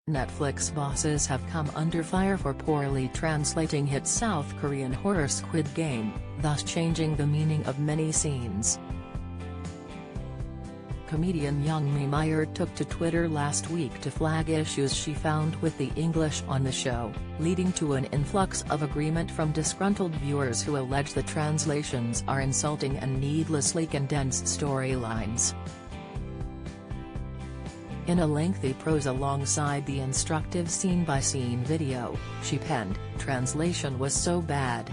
Netflix bosses have come under fire for poorly translating hit South Korean horror Squid Game, thus changing the meaning of many scenes. Comedian Youngmi Meyer took to Twitter last week to flag issues she found with the English on the show, leading to an influx of agreement from disgruntled viewers who allege the translations are insulting and needlessly condensed storylines. In a lengthy prose alongside the instructive scene-by-scene video, she penned, "Translation was so bad.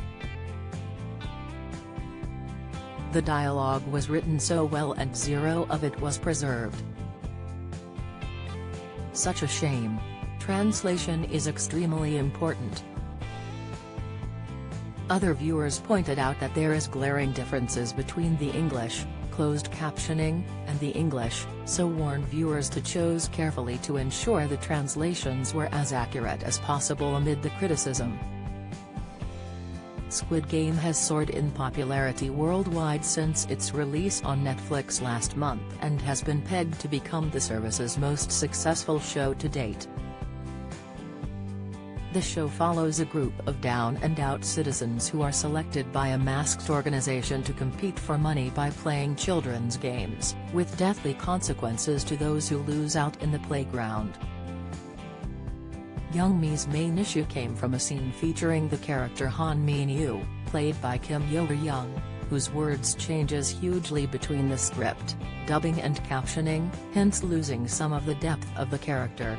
The dialogue was written so well and zero of it was preserved. Such a shame. Translation is extremely important." Other viewers pointed out that there is glaring differences between the English, closed captioning, and the English, so warned viewers to choose carefully to ensure the translations were as accurate as possible amid the criticism. Squid Game has soared in popularity worldwide since its release on Netflix last month and has been pegged to become the service's most successful show to date. The show follows a group of down-and-out citizens who are selected by a masked organization to compete for money by playing children's games, with deathly consequences to those who lose out in the playground. Youngmi's main issue came from a scene featuring the character Han Min-yu, played by Kim Yo-young, whose words changes hugely between the script, dubbing and captioning, hence losing some of the depth of the character.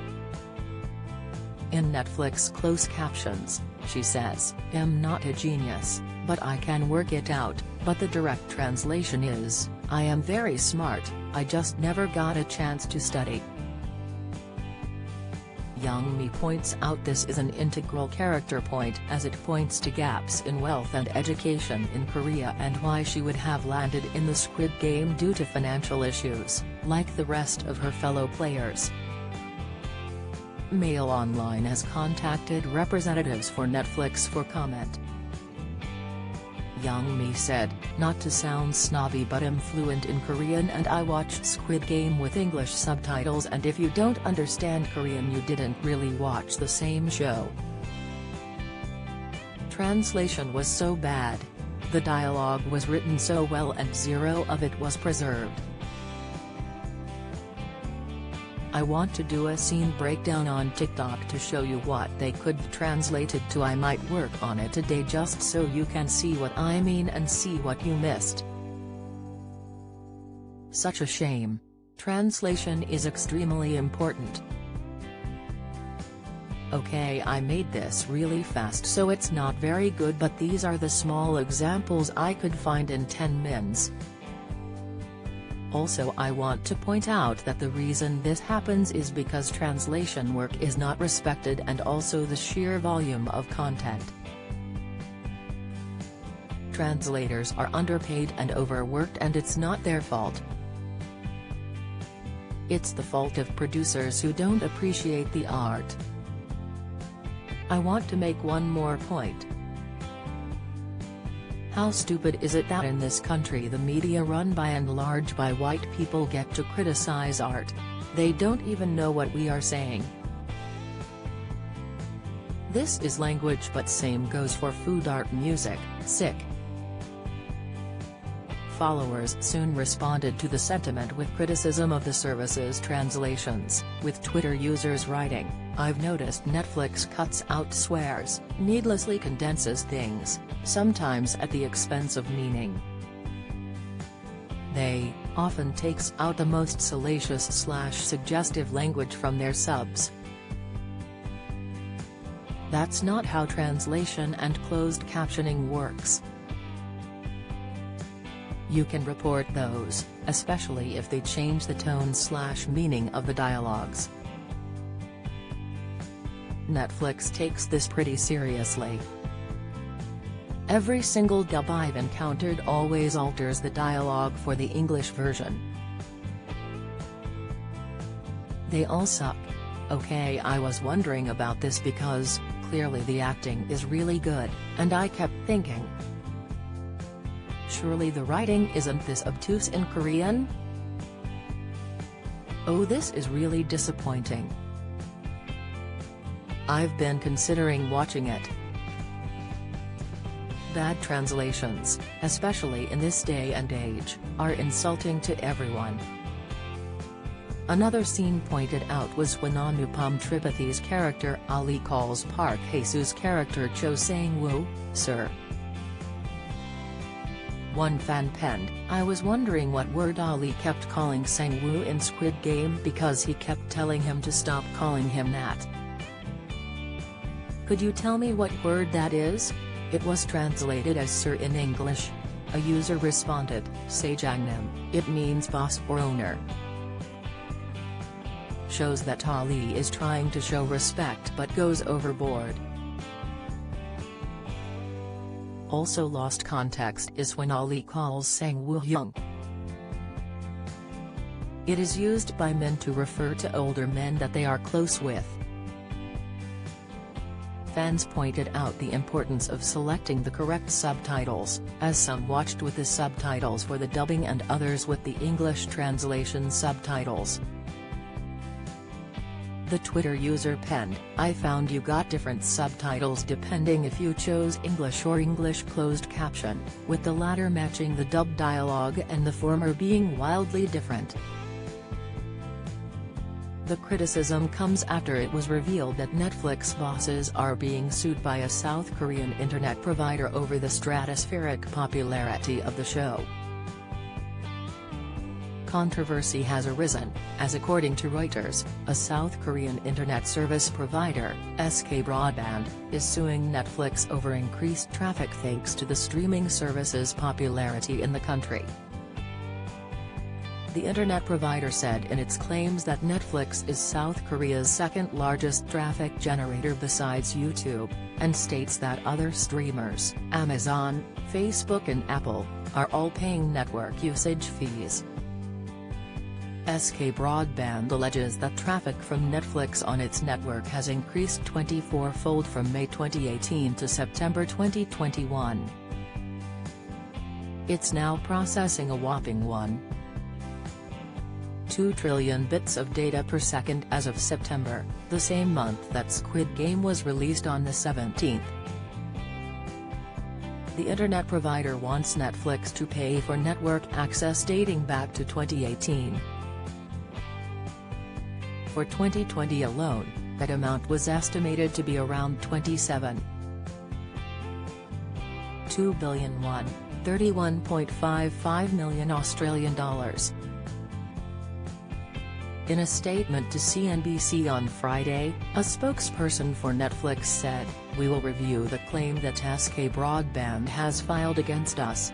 In Netflix closed captions, she says, "I'm not a genius, but I can work it out," but the direct translation is, "I am very smart, I just never got a chance to study." Youngmi points out this is an integral character point as it points to gaps in wealth and education in Korea and why she would have landed in the Squid Game due to financial issues, like the rest of her fellow players. Mail Online has contacted representatives for Netflix for comment. Youngmi said, "Not to sound snobby but I'm fluent in Korean and I watched Squid Game with English subtitles and if you don't understand Korean you didn't really watch the same show. Translation was so bad. The dialogue was written so well and zero of it was preserved. I want to do a scene breakdown on TikTok to show you what they could translate it to. I might work on it today just so you can see what I mean and see what you missed. Such a shame. Translation is extremely important. Okay, I made this really fast so it's not very good but these are the small examples I could find in 10 minutes. Also I want to point out that the reason this happens is because translation work is not respected and also the sheer volume of content. Translators are underpaid and overworked and it's not their fault. It's the fault of producers who don't appreciate the art. I want to make one more point. How stupid is it that in this country the media run by and large by white people get to criticize art? They don't even know what we are saying. This is language but same goes for food art music, sick. Followers soon responded to the sentiment with criticism of the service's translations, with Twitter users writing, "I've noticed Netflix cuts out swears, needlessly condenses things, sometimes at the expense of meaning. They often takes out the most salacious/suggestive language from their subs. That's not how translation and closed captioning works. You can report those, especially if they change the tone/meaning of the dialogues. Netflix takes this pretty seriously. Every single dub I've encountered always alters the dialogue for the English version. They all suck. Okay, I was wondering about this because, clearly the acting is really good, and I kept thinking, surely the writing isn't this obtuse in Korean? Oh, this is really disappointing." I've been considering watching it. Bad translations, especially in this day and age, are insulting to everyone. Another scene pointed out was when Anupam Tripathi's character Ali calls Park Hae-soo's character Cho Sang-woo, "Sir." One fan penned, "I was wondering what word Ali kept calling Sang-woo in Squid Game because he kept telling him to stop calling him that. Could you tell me what word that is? It was translated as sir in English." A user responded, "Sajangnam, it means boss or owner." Shows that Ali is trying to show respect but goes overboard. Also lost context is when Ali calls Sang-woo young. It is used by men to refer to older men that they are close with. Fans pointed out the importance of selecting the correct subtitles, as some watched with the subtitles for the dubbing and others with the English translation subtitles. The Twitter user penned, "I found you got different subtitles depending if you chose English or English closed caption, with the latter matching the dubbed dialogue and the former being wildly different." The criticism comes after it was revealed that Netflix bosses are being sued by a South Korean internet provider over the stratospheric popularity of the show. Controversy has arisen, as according to Reuters, a South Korean internet service provider, SK Broadband, is suing Netflix over increased traffic thanks to the streaming service's popularity in the country. The internet provider said in its claims that Netflix is South Korea's second-largest traffic generator besides YouTube, and states that other streamers, Amazon, Facebook and Apple, are all paying network usage fees. SK Broadband alleges that traffic from Netflix on its network has increased 24-fold from May 2018 to September 2021. It's now processing a whopping 1.2 trillion bits of data per second as of September, the same month that Squid Game was released on the 17th. The internet provider wants Netflix to pay for network access dating back to 2018. For 2020 alone, that amount was estimated to be around 27.2 billion won, $31.55 million Australian dollars. In a statement to CNBC on Friday, a spokesperson for Netflix said, "We will review the claim that SK Broadband has filed against us,